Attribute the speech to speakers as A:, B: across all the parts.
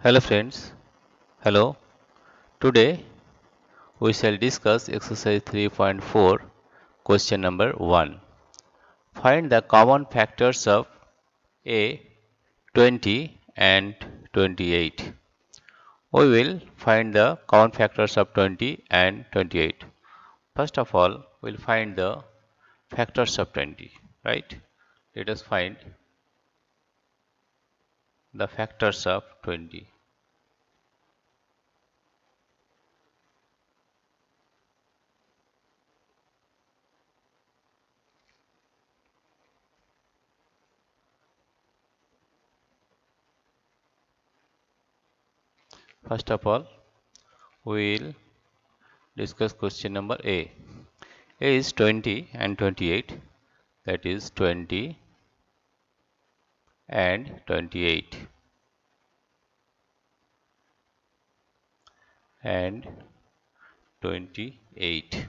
A: Hello friends, hello. Today we shall discuss exercise 3.4 question number 1. Find the common factors of A 20 and 28. We will find the common factors of 20 and 28. First of all, we'll find the factors of 20, right? Let us find the factors of 20. First of all, we'll discuss question number A. A is 20 and 28, that is 20 and 28 and 28.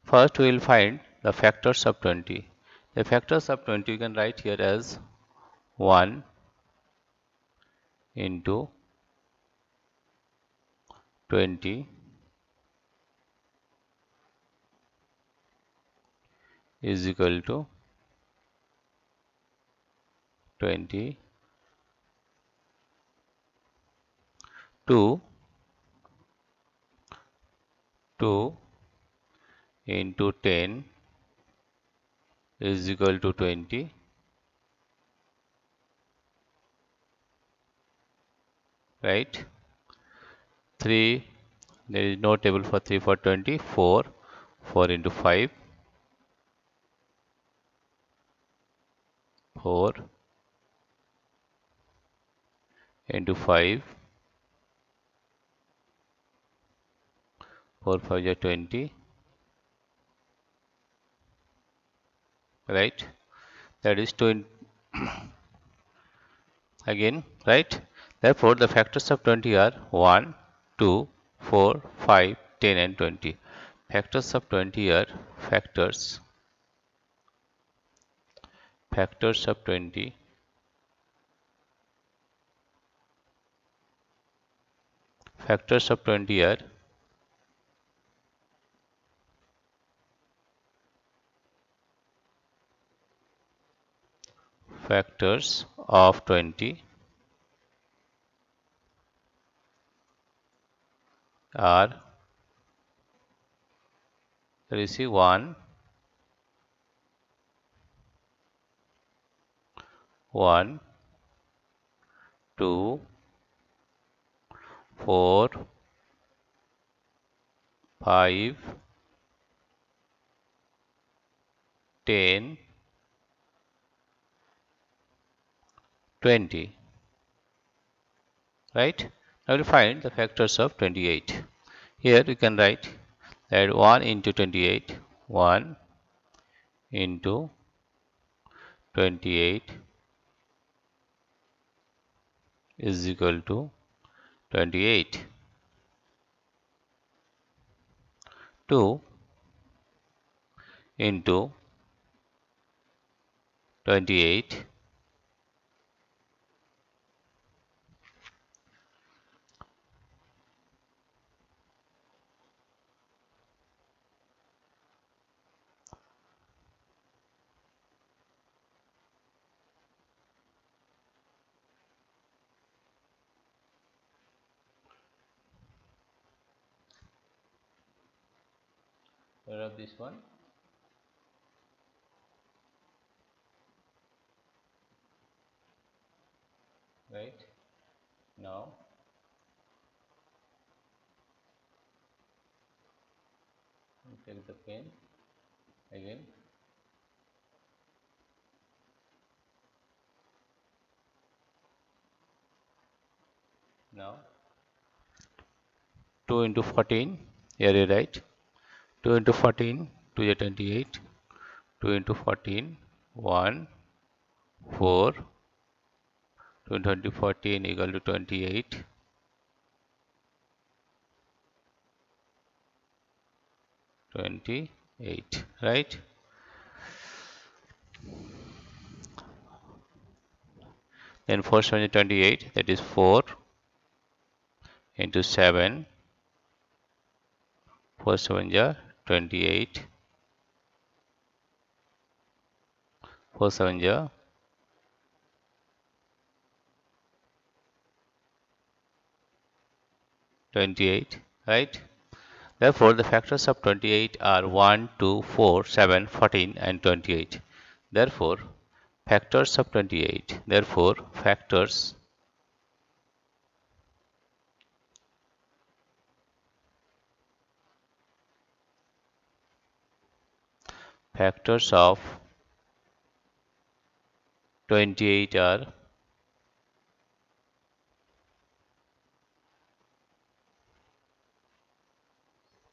A: First we will find the factors of 20. The factors of 20 you can write here as 1 into 20 is equal to 20. 2 into 10 is equal to 20, right? 3, there is no table for 3 for 20. 4 into 5, 4 into 5, 4 5 is 20, right? That is 2 again, right? Therefore, the factors of 20 are 1, 2, 4, 5, 10 and 20. Factors of 20 are factors of 20 factors of 20 are factors of 20 are, let us see, 1, 1, 2, 4, 5, 10, 20, right? Now we'll find the factors of 28. Here you can write that 1 into 28, 1 into 28 is equal to 28. 2 into 28 of this one, right? Now take the pen again. Now 2 into 14, here you write 2 into 14, 2 is 28, 2 into 14, 1, 4, 2 into 14 equal to 28, 28, right? Then 4 7 is 28, that is 4 into 7, 4 7 is 28, 4 7 is 28, right? Therefore, the factors of 28 are 1, 2, 4, 7, 14 and 28. Therefore, factors of 28. Therefore, factors of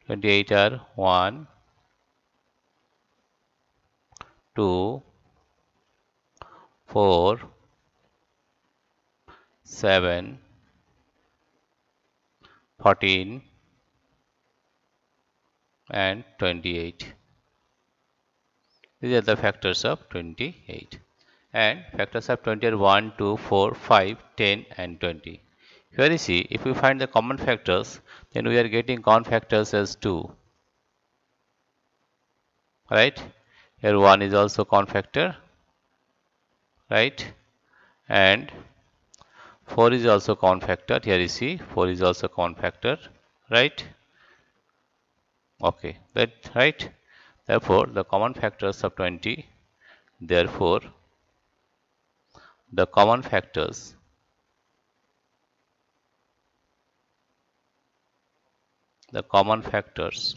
A: 28 are 1, 2, 4, 7, 14 and 28. These are the factors of 28. And factors of 20 are 1, 2, 4, 5, 10 and 20. Here you see, if we find the common factors, then we are getting common factors as 2. Right? Here 1 is also common factor. Right? And 4 is also common factor. Here you see, 4 is also common factor. Right? Okay. That right? Therefore, the common factors of 20. Therefore, the common factors the common factors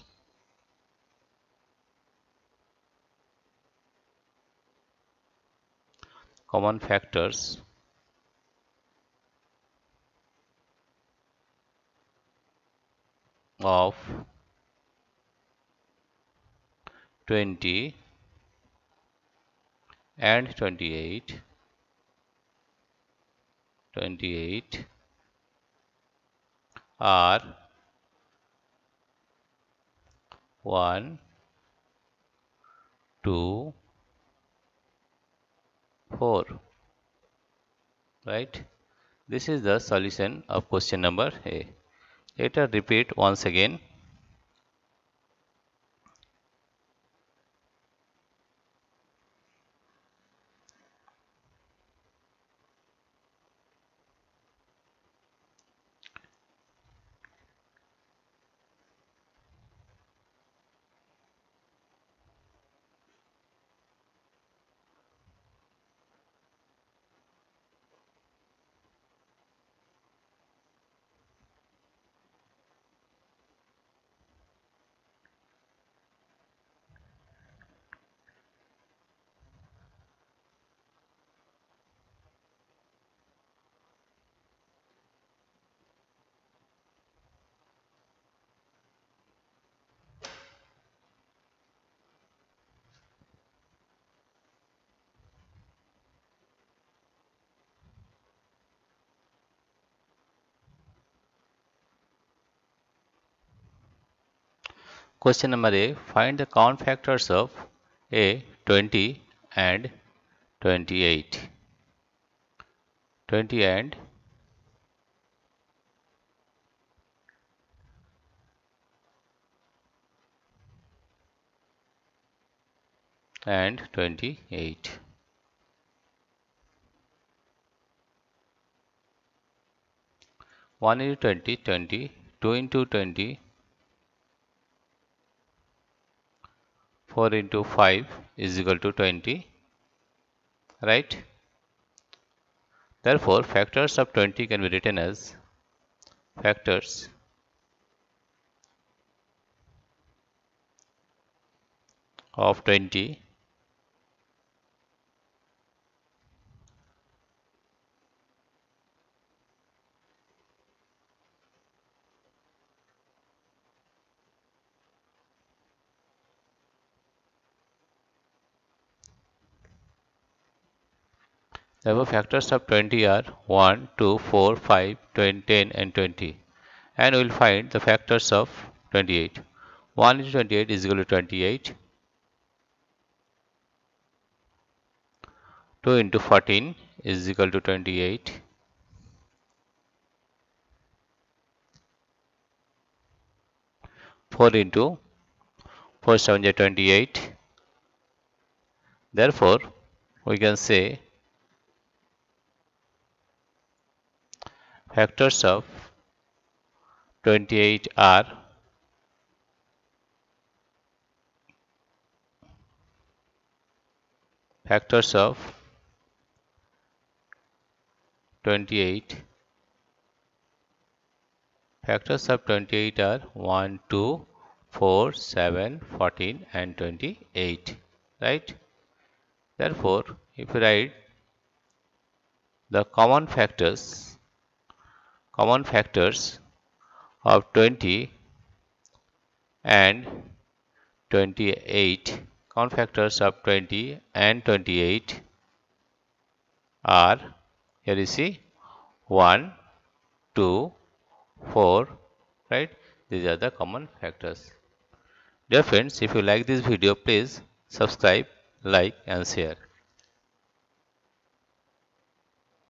A: common factors of 20 and 28 are 1, 2, 4. Right? This is the solution of question number A. Let us repeat once again. Question number A. Find the common factors of A 20 and 28. 20 and 28. 1 into 20, 20, 2 into 20, 4 into 5 is equal to 20, right? Therefore, factors of 20 can be written as factors of 20 Therefore, factors of 20 are 1, 2, 4, 5, 20, 10 and 20. And we will find the factors of 28. 1 into 28 is equal to 28. 2 into 14 is equal to 28. 4 into 4 7 is 28. Therefore, we can say factors of 28 are factors of 28 factors of 28 are 1, 2, 4, 7, 14 and 28, right? Therefore, if you write the common factors of 20 and 28, common factors of 20 and 28 are, here you see, 1, 2, 4, right? These are the common factors. Dear friends, if you like this video, please subscribe, like and share.